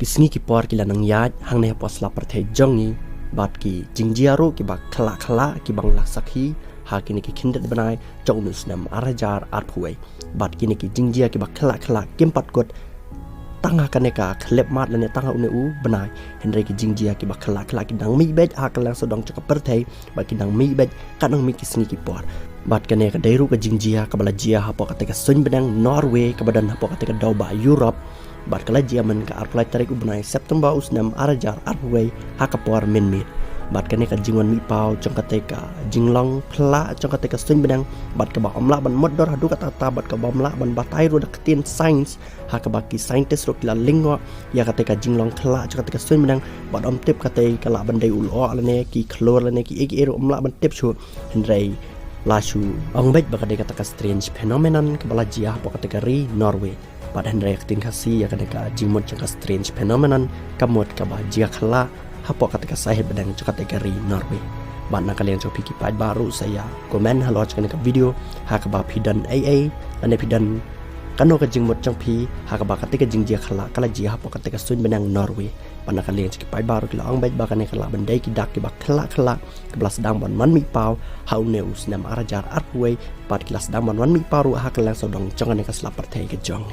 kisni ki por ki lanang yat hang ne pos la parthe jongi bat ki jingjiaru ki bak khala ki bang laksakhi ha kini ki kindet banai jong nus nam arajar arphuai bat kini ki jingjia ki bak khala kimpat kot tanga kaneka klep mat lane tanga uneu banai henre ki jingjia ki bak khala ki dang mi bet ha kalang sodong chaka parthe bat ki dang mi bet kanang mi kisni ki por bat kane ka dairu ka jingjia ka balajia hapo ka teka sun benang Norway ka badan hapo ka teka dauba Europe bat kala jia man ka arplai tarik ubnai September usnam arajar arway hakapor min bat kane ka jingwan mi pau chong ka teka jinglong phla chong ka teka sun benang bat ka ba omla ban modor hadu ka tata bat ka bomla ban batai ro daktin science hakabaki scientist ro kila lingwa ya ka teka jinglong phla chong ka teka sun benang bat om tip ka te kala bandai ulo alane ki khlor lane ki eki ero omla ban tip chu henrei lashu ongbet bakade ka taka strange phenomenon ka bala jia hapo ka teka ri Norway bat henrei ka tingkasi ya ka teka jingmot chong ka strange phenomenon kamot ka ba jia khala hapo ka teka sahit bedang chong ka teka ri Norway bat na kalian coba pikir Peit baru saya komen halo chong ka video hakaba pidan aa ane pidan kano ka jingmot chong pi hakaba ka teka jingjia khala kala jia hapo ka teka sun bedang Norway pana kalian cek Peit baru kila ongbet bakane kala bandai ki dak ki bak khala ke belas dang ban man mi pau hau neus nam arajar arway pat kelas dang ban man mi paru hak lang sodong chong ka selapar thai ke jong